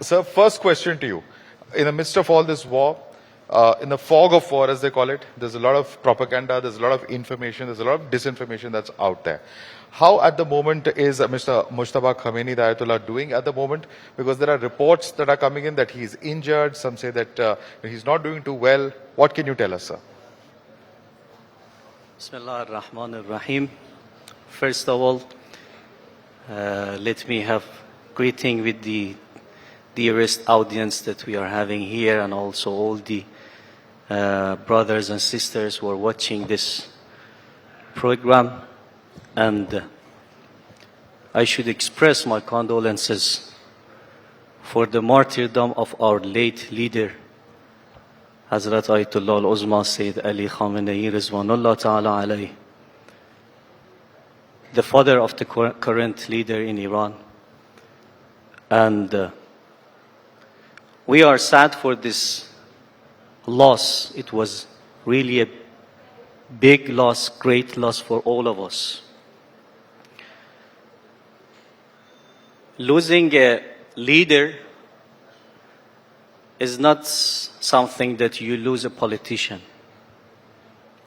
Sir, first question to you. In the midst of all this war, in the fog of war, as they call it, there's a lot of propaganda, there's a lot of information, there's a lot of disinformation that's out there. How at the moment is Mr. Mojtaba Khamenei, the Ayatollah, doing at the moment? Because there are reports that are coming in that he's injured, some say that he's not doing too well. What can you tell us, sir? Bismillah ar-Rahman ar-Rahim. First of all, let me have greeting with the dearest audience that we are having here, and also all the brothers and sisters who are watching this program. And I should express my condolences for the martyrdom of our late leader, Hazrat Ayatollah al-Uzma Sayyid Ali Khamenei Rizwanullah Ta'ala alayhi, the father of the current leader in Iran. And we are sad for this loss. It was really a big loss, great loss for all of us. Losing a leader is not something that you lose a politician.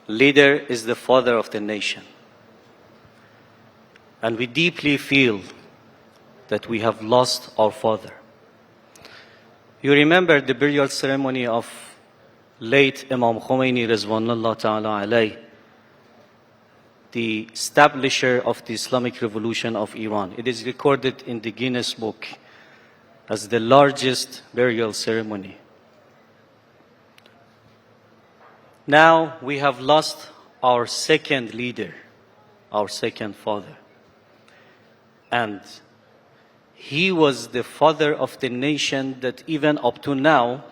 Leader is the father of the nation. And we deeply feel that we have lost our father. You remember the burial ceremony of late Imam Khomeini Rizwanullah Ta'ala alayhi, the establisher of the Islamic Revolution of Iran. It is recorded in the Guinness Book as the largest burial ceremony. Now we have lost our second leader, our second father. And he was the father of the nation that even up to now,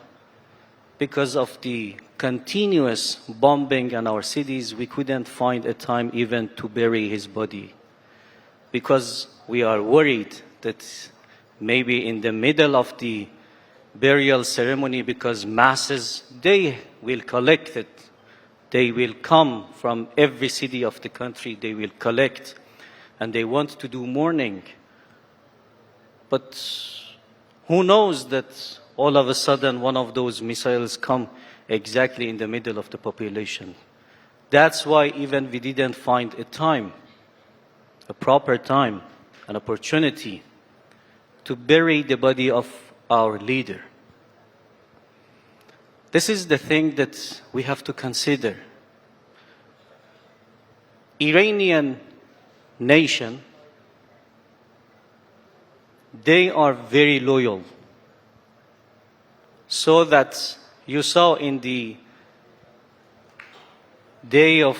because of the continuous bombing in our cities, we couldn't find a time even to bury his body. Because we are worried that maybe in the middle of the burial ceremony, because masses, they will collect it. They will come from every city of the country, they will collect, and they want to do mourning. But who knows that all of a sudden one of those missiles come exactly in the middle of the population. That's why even we didn't find a time, a proper time, an opportunity to bury the body of our leader. This is the thing that we have to consider. Iranian nation, they are very loyal. So that you saw in the day of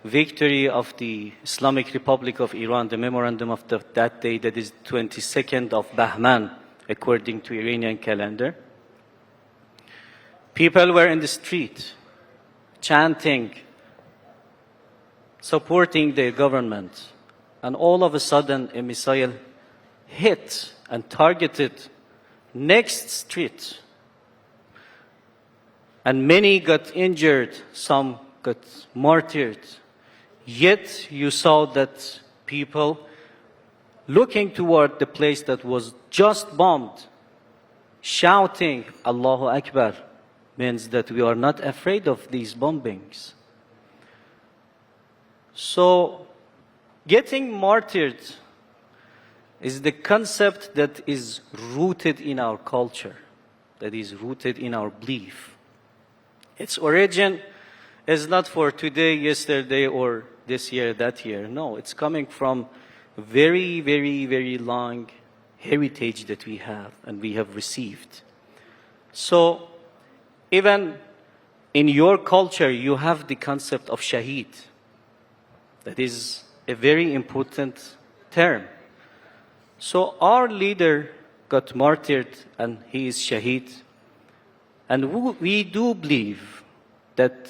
victory of the Islamic Republic of Iran, the memorandum of that day, that is 22nd of Bahman, according to Iranian calendar. People were in the street, chanting, supporting the government, and all of a sudden a missile hit and targeted next street. And many got injured, some got martyred. Yet you saw that people looking toward the place that was just bombed, shouting, Allahu Akbar, means that we are not afraid of these bombings. So, getting martyred is the concept that is rooted in our culture, that is rooted in our belief. Its origin is not for today, yesterday, or this year, that year. No, it's coming from very, very, very long heritage that we have and we have received. So, even in your culture, you have the concept of shaheed. That is a very important term. So our leader got martyred and he is shaheed. And we do believe that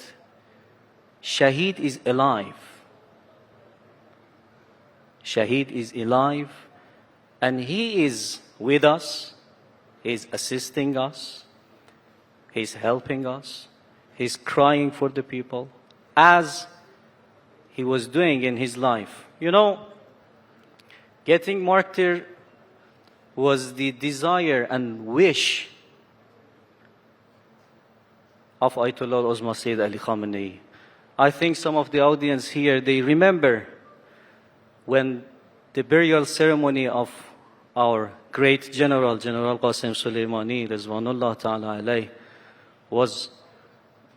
shaheed is alive. Shaheed is alive and he is with us. He is assisting us. He is helping us. He is crying for the people as he was doing in his life. You know, getting martyred was the desire and wish of Ayatollah Uzma Sayyid Ali Khamenei. I think some of the audience here, they remember when the burial ceremony of our great General Qasem Soleimani, Rizwanullah Ta'ala alayh, was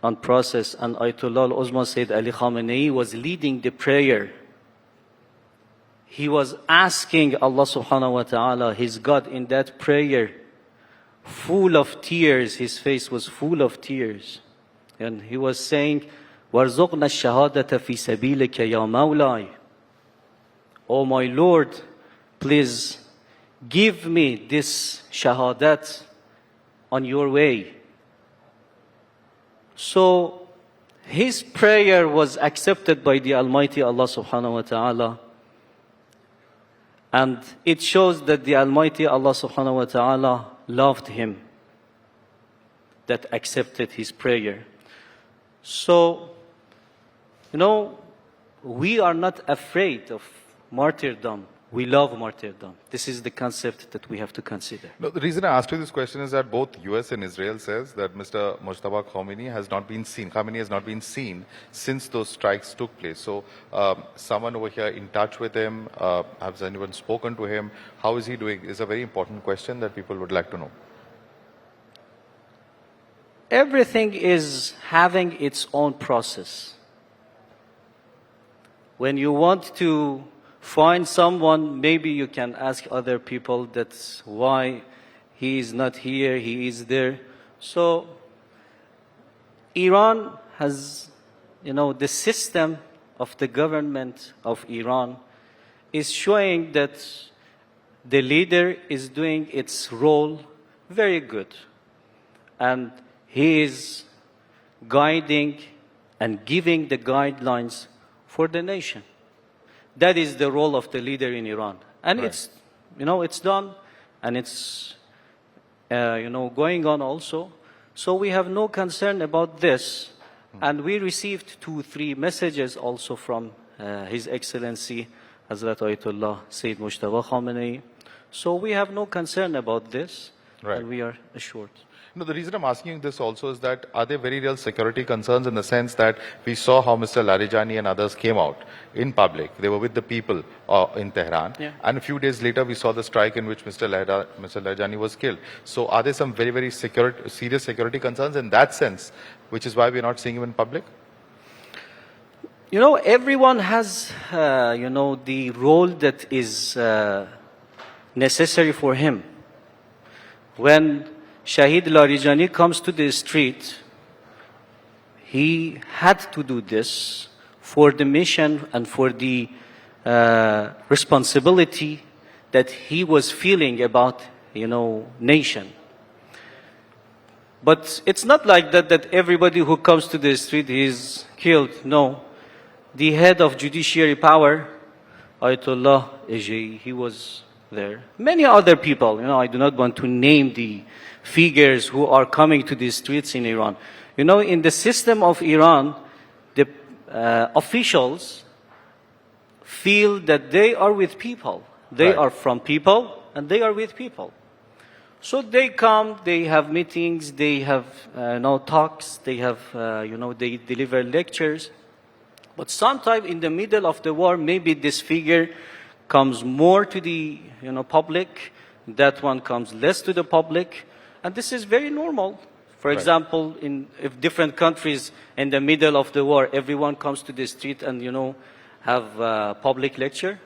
on process, and Ayatollah Uzma Sayyid Ali Khamenei was leading the prayer. He was asking Allah subhanahu wa ta'ala, his God, in that prayer, full of tears. His face was full of tears. And he was saying, وَارْزُقْنَا الشَّهَادَةَ فِي سَبِيلِكَ يَا مَوْلَاي. Oh my Lord, please give me this shahadat on your way. So his prayer was accepted by the Almighty Allah subhanahu wa ta'ala. And it shows that the Almighty Allah subhanahu wa ta'ala loved him, that accepted his prayer. So, we are not afraid of martyrdom. We love martyrdom. This is the concept that we have to consider. No, the reason I asked you this question is that both US and Israel says that Mr. Mojtaba Khamenei has not been seen since those strikes took place. So someone over here in touch with him, has anyone spoken to him? How is he doing? Is a very important question that people would like to know. Everything is having its own process. When you want to find someone, maybe you can ask other people that's why he is not here, he is there. So Iran has, the system of the government of Iran is showing that the leader is doing its role very good. And he is guiding and giving the guidelines for the nation. That is the role of the leader in Iran. And Right. it's done, and it's, going on also. So we have no concern about this. And we received 2-3 messages also from His Excellency Hazrat Ayatollah Sayyid Mojtaba Khamenei. So we have no concern about this, Right. and we are assured. No, the reason I'm asking this also is that are there very real security concerns in the sense that we saw how Mr. Larijani and others came out in public. They were with the people in Tehran. Yeah. And a few days later, we saw the strike in which Mr. Larijani was killed. So are there some very, very serious security concerns in that sense, which is why we're not seeing him in public? Everyone has, the role that is necessary for him. When Shahid Larijani comes to the street, he had to do this for the mission and for the responsibility that he was feeling about, nation. But it's not like that everybody who comes to the street is killed. No. The head of judiciary power, Ayatollah Ejei, he was there. Many other people, I do not want to name the figures who are coming to the streets in Iran. In the system of Iran, the officials feel that they are with people. They Right. are from people, and they are with people. So they come, they have meetings, they have talks, they have, they deliver lectures. But sometime in the middle of the war, maybe this figure comes more to the public, that one comes less to the public, and this is very normal. For Right. example, if different countries in the middle of the war, everyone comes to the street and have a public lecture.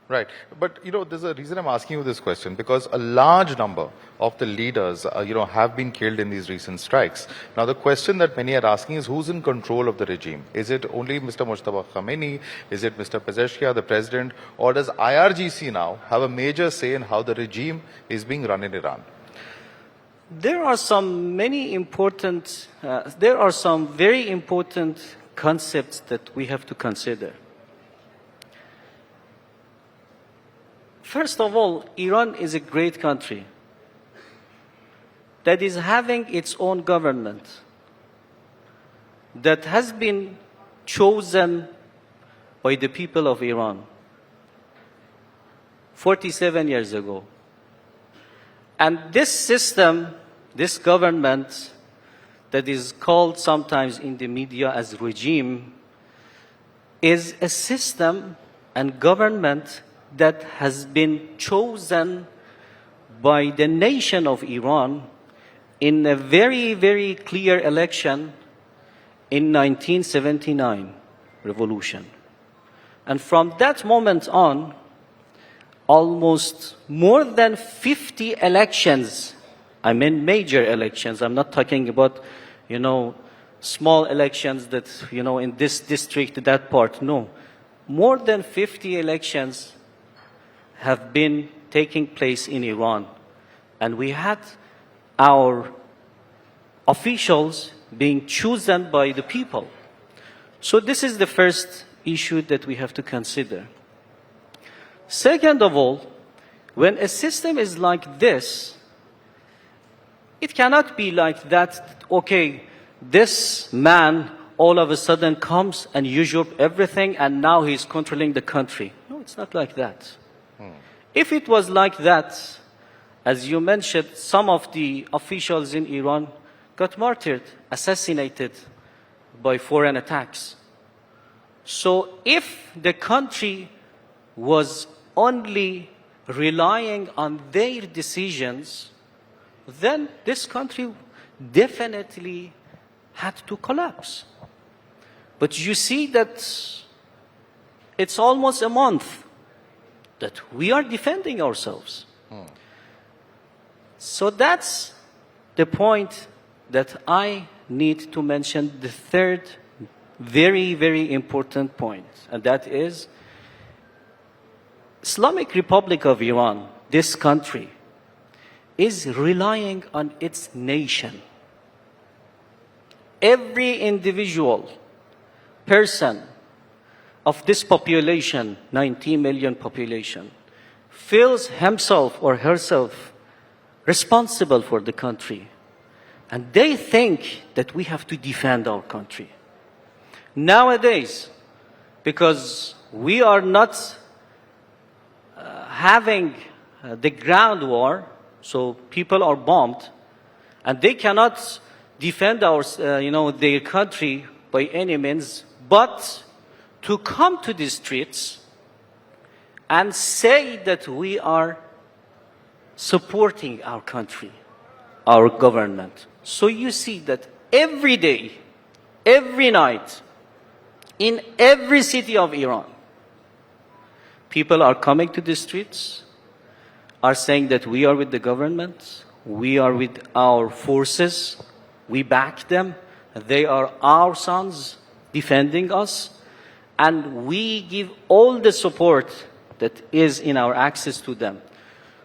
Right. But, there's a reason I'm asking you this question, because a large number of the leaders, have been killed in these recent strikes. Now, the question that many are asking is who's in control of the regime? Is it only Mr. Mojtaba Khamenei? Is it Mr. Pezeshkian, the president? Or does IRGC now have a major say in how the regime is being run in Iran? There are some very important concepts that we have to consider. First of all, Iran is a great country that is having its own government that has been chosen by the people of Iran 47 years ago. And this system, this government that is called sometimes in the media as regime, is a system and government that has been chosen by the nation of Iran in a very, very clear election in 1979 revolution. And from that moment on, almost more than 50 elections, I mean major elections, I'm not talking about, small elections that, in this district, that part, no. More than 50 elections have been taking place in Iran. And we had our officials being chosen by the people. So this is the first issue that we have to consider. Second of all, when a system is like this, it cannot be like that, okay, this man all of a sudden comes and usurps everything and now he's controlling the country. No, it's not like that. If it was like that, as you mentioned, some of the officials in Iran got martyred, assassinated by foreign attacks. So if the country was only relying on their decisions, then this country definitely had to collapse. But you see that it's almost a month that we are defending ourselves. So that's the point that I need to mention, the third very, very important point, and that is Islamic Republic of Iran, this country, is relying on its nation. Every individual person of this population, 19 million population, feels himself or herself responsible for the country. And they think that we have to defend our country. Nowadays, because we are not having the ground war, so people are bombed, and they cannot defend their country by any means, but to come to the streets and say that we are supporting our country, our government. So you see that every day, every night, in every city of Iran, people are coming to the streets, are saying that we are with the government, we are with our forces, we back them, they are our sons defending us, and we give all the support that is in our access to them.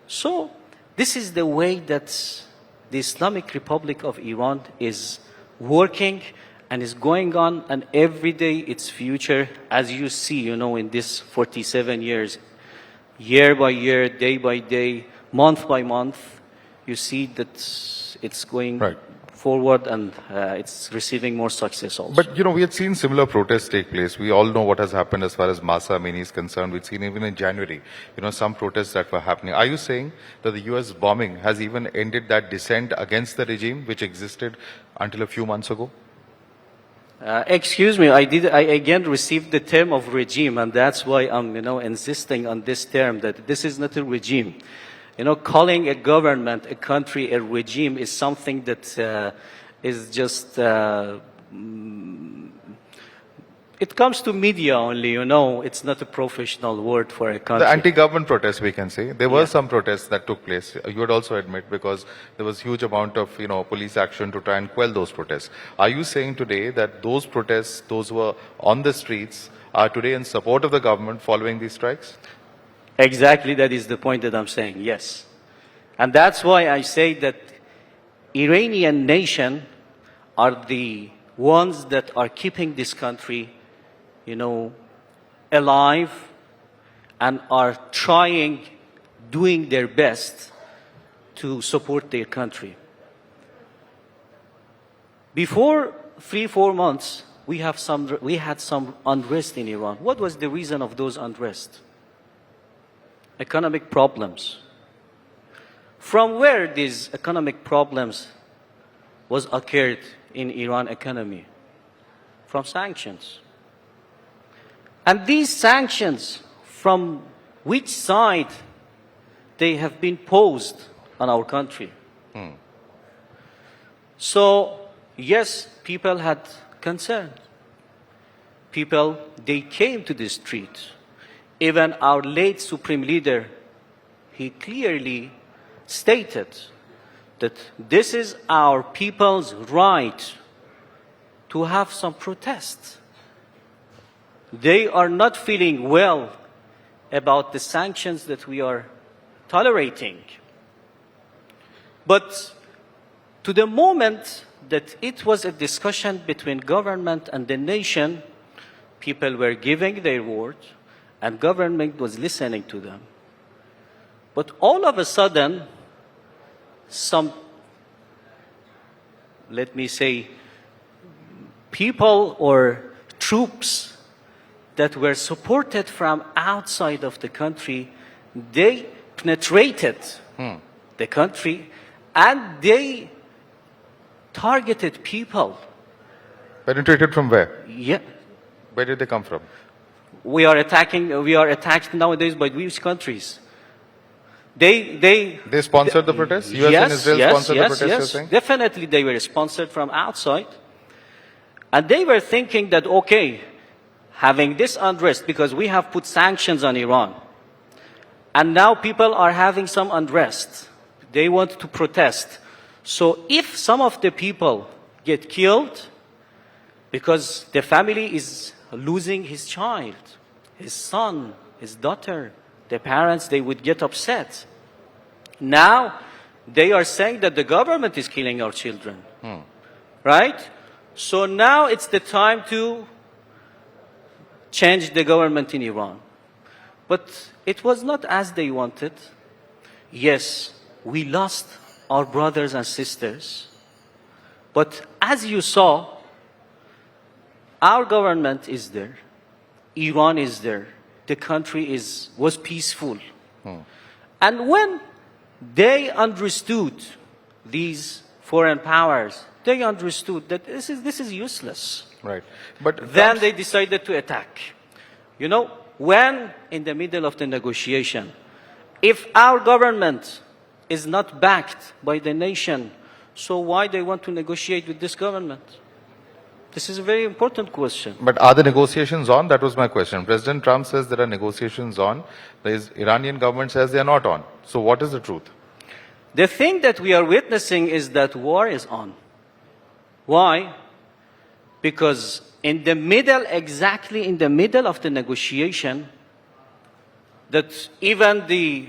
So this is the way that the Islamic Republic of Iran is working and is going on, and every day its future, as you see, in this 47 years, year by year, day by day, month by month, you see that it's going forward and it's receiving more success also. But, we had seen similar protests take place. We all know what has happened as far as Mahsa Amini is concerned. We've seen even in January, some protests that were happening. Are you saying that the US bombing has even ended that dissent against the regime which existed until a few months ago? Excuse me, I again received the term of regime, and that's why I'm, insisting on this term, that this is not a regime. Calling a government, a country, a regime is something that is just, it comes to media only, it's not a professional word for a country. The anti-government protests, we can say. There were some protests that took place. You would also admit, because there was huge amount of, police action to try and quell those protests. Are you saying today that those protests, those who were on the streets, are today in support of the government following these strikes? Exactly, that is the point that I'm saying, yes. And that's why I say that Iranian nation are the ones that are keeping this country, alive, and are trying, doing their best to support their country. Before 3-4 months, we had some unrest in Iran. What was the reason of those unrest? Economic problems. From where these economic problems was occurred in Iran economy? From sanctions. And these sanctions, from which side they have been posed on our country? So, yes, people had concern. People, they came to the street. Even our late Supreme Leader, he clearly stated that this is our people's right to have some protest. They are not feeling well about the sanctions that we are tolerating. But to the moment that it was a discussion between government and the nation, people were giving their word and government was listening to them. But all of a sudden, some, let me say, people or troops that were supported from outside of the country, they penetrated the country and they targeted people. Penetrated from where? Yeah. Where did they come from? We are attacked nowadays by which countries? They sponsored the protests? US and Israel sponsored the protests, you're saying? Definitely they were sponsored from outside. And they were thinking that, okay, having this unrest, because we have put sanctions on Iran, and now people are having some unrest. They want to protest. So if some of the people get killed because the family is losing his child, his son, his daughter, the parents, they would get upset. Now they are saying that the government is killing our children. Right? So now it's the time to change the government in Iran. But it was not as they wanted. Yes, we lost our brothers and sisters. But as you saw, our government is there. Iran is there. The country was peaceful. And when they understood, these foreign powers, they understood that this is useless. Right. But Then they decided to attack. You know, when in the middle of the negotiation, if our government is not backed by the nation, so why they want to negotiate with this government? This is a very important question. But are the negotiations on? That was my question. President Trump says there are negotiations on. The Iranian government says they are not on. So what is the truth? The thing that we are witnessing is that war is on. Why? Because in the middle, exactly in the middle of the negotiation, that even the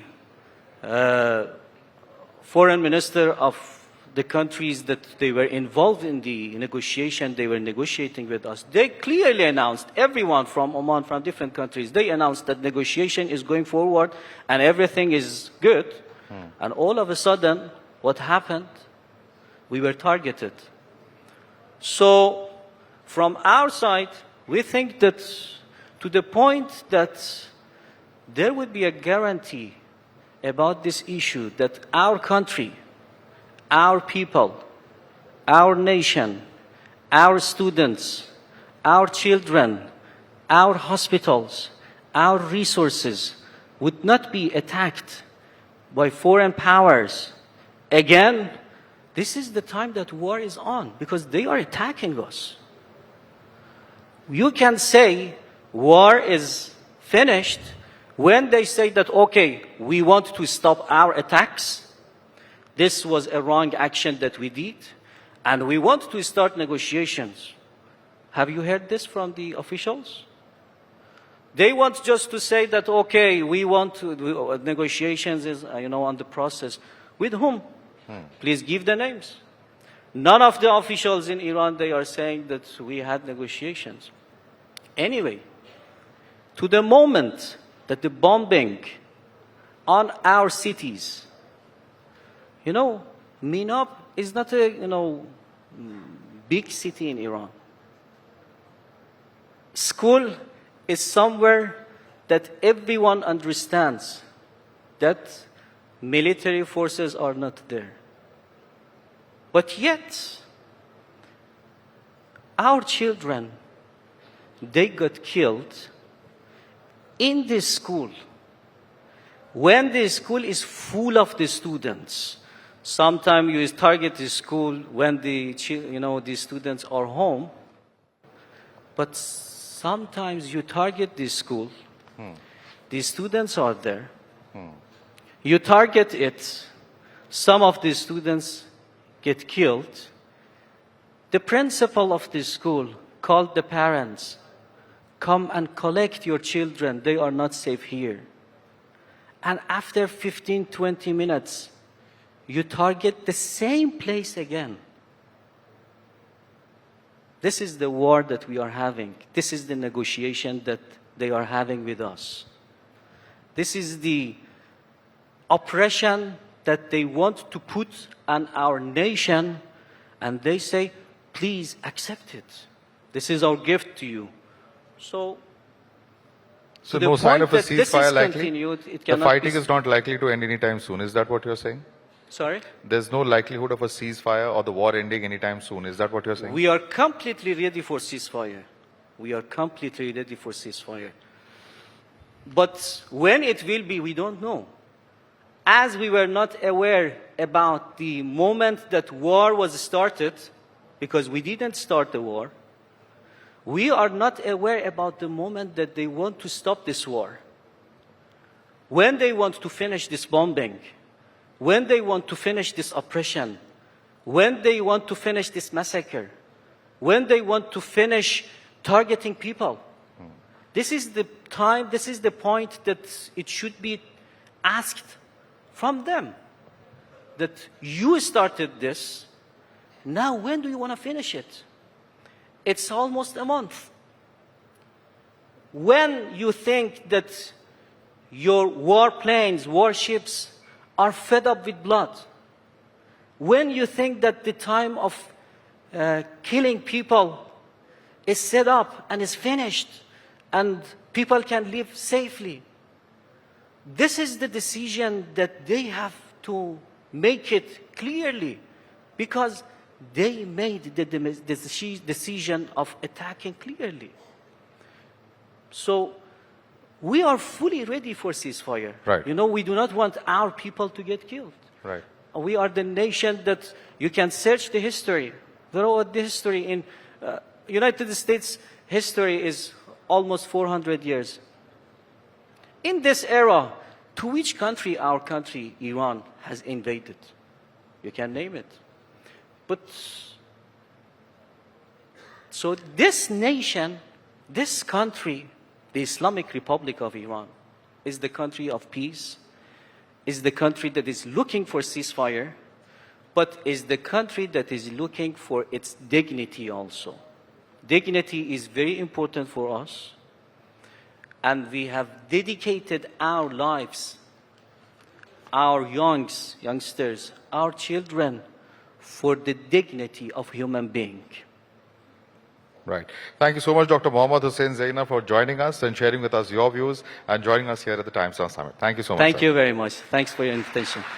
foreign minister of the countries that they were involved in the negotiation, they were negotiating with us, they clearly announced, everyone from Oman, from different countries, they announced that negotiation is going forward and everything is good. And all of a sudden, what happened? We were targeted. So, from our side, we think that to the point that there would be a guarantee about this issue that our country, our people, our nation, our students, our children, our hospitals, our resources would not be attacked by foreign powers. Again, this is the time that war is on because they are attacking us. You can say war is finished when they say that, okay, we want to stop our attacks. This was a wrong action that we did, and we want to start negotiations. Have you heard this from the officials? They want just to say that, okay, we want to, negotiations is, on the process. With whom? Please give the names. None of the officials in Iran, they are saying that we had negotiations. Anyway, to the moment that the bombing on our cities, Minab is not a, big city in Iran. School is somewhere that everyone understands that military forces are not there. But yet, our children, they got killed in the school. When the school is full of the students, sometimes you target the school when the students are home, but sometimes you target the school, the students are there, you target it, some of the students get killed. The principal of the school called the parents, come and collect your children, they are not safe here. And after 15, 20 minutes, you target the same place again. This is the war that we are having. This is the negotiation that they are having with us. This is the oppression that they want to put on our nation, and they say, please accept it. This is our gift to you. So no sign of a that this is ceasefire likely? continued, it The cannot fighting be- is not likely to end anytime soon. Is that what you're saying? Sorry? There's no likelihood of a ceasefire or the war ending anytime soon. Is that what you're saying? We are completely ready for ceasefire. We are completely ready for ceasefire. But when it will be, we don't know. As we were not aware about the moment that war was started, because we didn't start the war, we are not aware about the moment that they want to stop this war. When they want to finish this bombing, when they want to finish this oppression, when they want to finish this massacre, when they want to finish targeting people. This is the time, this is the point that it should be asked from them. That you started this, now when do you want to finish it? It's almost a month. When you think that your warplanes, warships are fed up with blood, when you think that the time of killing people is set up and is finished and people can live safely, this is the decision that they have to make it clearly, because they made the decision of attacking clearly. So we are fully ready for ceasefire. Right. You know, we do not want our people to get killed. Right. We are the nation that you can search the history. Throughout the history in United States, history is almost 400 years. In this era, to which country our country, Iran, has invaded? You can name it. But so this nation, this country, the Islamic Republic of Iran, is the country of peace, is the country that is looking for ceasefire, but is the country that is looking for its dignity also. Dignity is very important for us, and we have dedicated our lives, our youngsters, our children, for the dignity of human being. Right. Thank you so much, Dr. Mohammad Hussain Zaina, for joining us and sharing with us your views and joining us here at the Times Now Summit. Thank you so much. Thank sir. you very much. Thanks for your invitation.